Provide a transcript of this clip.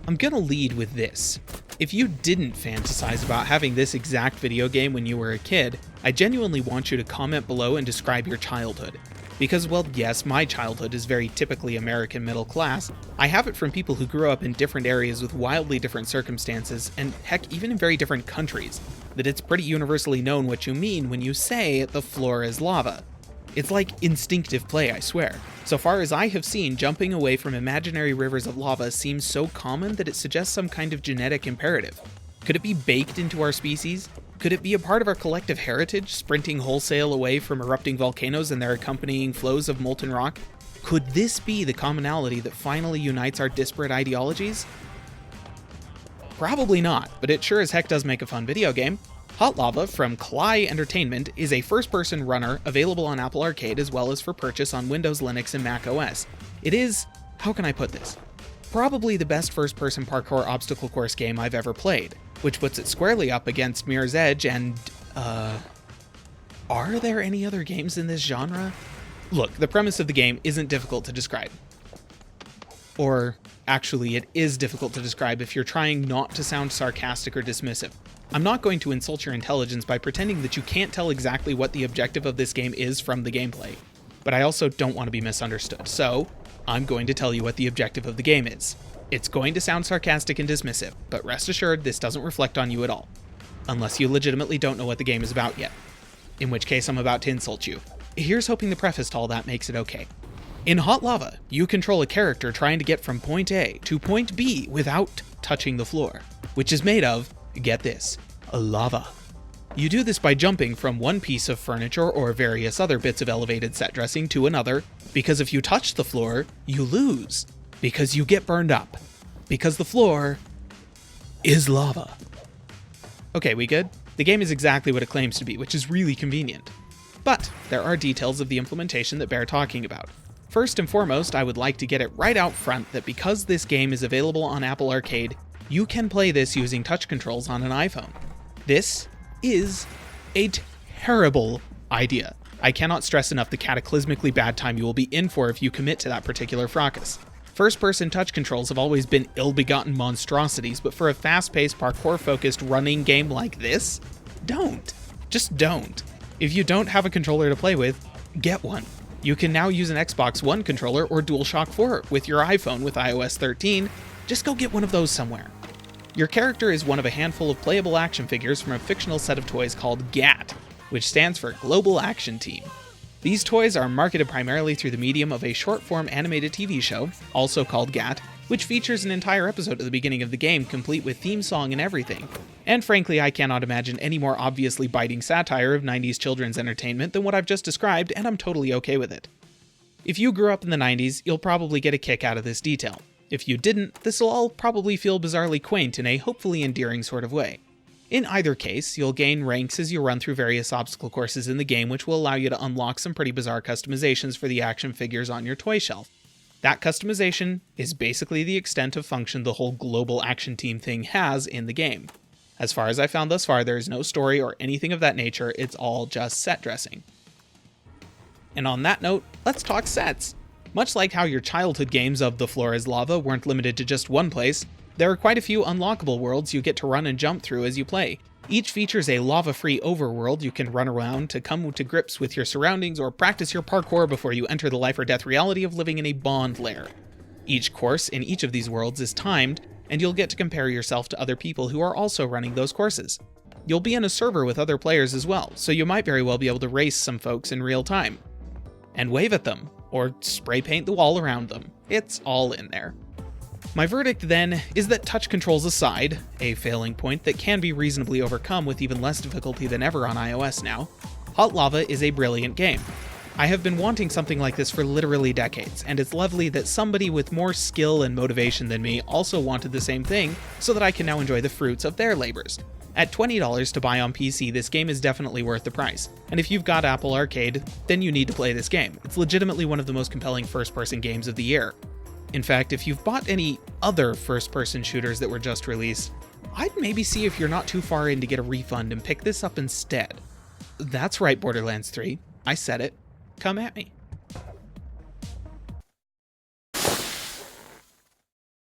I'm gonna lead with this. If you didn't fantasize about having this exact video game when you were a kid, I genuinely want you to comment below and describe your childhood. Because, well, yes, my childhood is very typically American middle class. I have it from people who grew up in different areas with wildly different circumstances, and heck, even in very different countries, that it's pretty universally known what you mean when you say the floor is lava. It's like instinctive play, I swear. So far as I have seen, jumping away from imaginary rivers of lava seems so common that it suggests some kind of genetic imperative. Could it be baked into our species? Could it be a part of our collective heritage, sprinting wholesale away from erupting volcanoes and their accompanying flows of molten rock? Could this be the commonality that finally unites our disparate ideologies? Probably not, but it sure as heck does make a fun video game. Hot Lava from Klei Entertainment is a first-person runner available on Apple Arcade as well as for purchase on Windows, Linux, and Mac OS. It is, how can I put this? Probably the best first-person parkour obstacle course game I've ever played, which puts it squarely up against Mirror's Edge and, are there any other games in this genre? Look, the premise of the game isn't difficult to describe. Or, actually, it is difficult to describe if you're trying not to sound sarcastic or dismissive. I'm not going to insult your intelligence by pretending that you can't tell exactly what the objective of this game is from the gameplay, but I also don't want to be misunderstood, so I'm going to tell you what the objective of the game is. It's going to sound sarcastic and dismissive, but rest assured this doesn't reflect on you at all. Unless you legitimately don't know what the game is about yet. In which case I'm about to insult you. Here's hoping the preface to all that makes it okay. In Hot Lava, you control a character trying to get from point A to point B without touching the floor, which is made of, get this, lava. You do this by jumping from one piece of furniture or various other bits of elevated set dressing to another, because if you touch the floor, you lose. Because you get burned up. Because the floor is lava. Okay, we good? The game is exactly what it claims to be, which is really convenient. But there are details of the implementation that bear talking about. First and foremost, I would like to get it right out front that because this game is available on Apple Arcade, you can play this using touch controls on an iPhone. This is a terrible idea. I cannot stress enough the cataclysmically bad time you will be in for if you commit to that particular fracas. First-person touch controls have always been ill-begotten monstrosities, but for a fast-paced, parkour-focused running game like this, don't. Just don't. If you don't have a controller to play with, get one. You can now use an Xbox One controller or DualShock 4 with your iPhone with iOS 13. Just go get one of those somewhere. Your character is one of a handful of playable action figures from a fictional set of toys called GAT, which stands for Global Action Team. These toys are marketed primarily through the medium of a short-form animated TV show, also called GAT, which features an entire episode at the beginning of the game complete with theme song and everything. And frankly, I cannot imagine any more obviously biting satire of 90s children's entertainment than what I've just described, and I'm totally okay with it. If you grew up in the 90s, you'll probably get a kick out of this detail. If you didn't, this'll all probably feel bizarrely quaint in a hopefully endearing sort of way. In either case, you'll gain ranks as you run through various obstacle courses in the game, which will allow you to unlock some pretty bizarre customizations for the action figures on your toy shelf. That customization is basically the extent of function the whole Global Action Team thing has in the game. As far as I found thus far, there is no story or anything of that nature, it's all just set dressing. And on that note, let's talk sets. Much like how your childhood games of The Floor is Lava weren't limited to just one place, there are quite a few unlockable worlds you get to run and jump through as you play. Each features a lava-free overworld you can run around to come to grips with your surroundings or practice your parkour before you enter the life or death reality of living in a bond lair. Each course in each of these worlds is timed, and you'll get to compare yourself to other people who are also running those courses. You'll be in a server with other players as well, so you might very well be able to race some folks in real time. And wave at them, or spray paint the wall around them. It's all in there. My verdict then is that touch controls aside, a failing point that can be reasonably overcome with even less difficulty than ever on iOS now, Hot Lava is a brilliant game. I have been wanting something like this for literally decades, and it's lovely that somebody with more skill and motivation than me also wanted the same thing, so that I can now enjoy the fruits of their labors. At $20 to buy on PC, this game is definitely worth the price, and if you've got Apple Arcade, then you need to play this game. It's legitimately one of the most compelling first-person games of the year. In fact, if you've bought any other first-person shooters that were just released, I'd maybe see if you're not too far in to get a refund and pick this up instead. That's right, Borderlands 3. I said it. Come at me.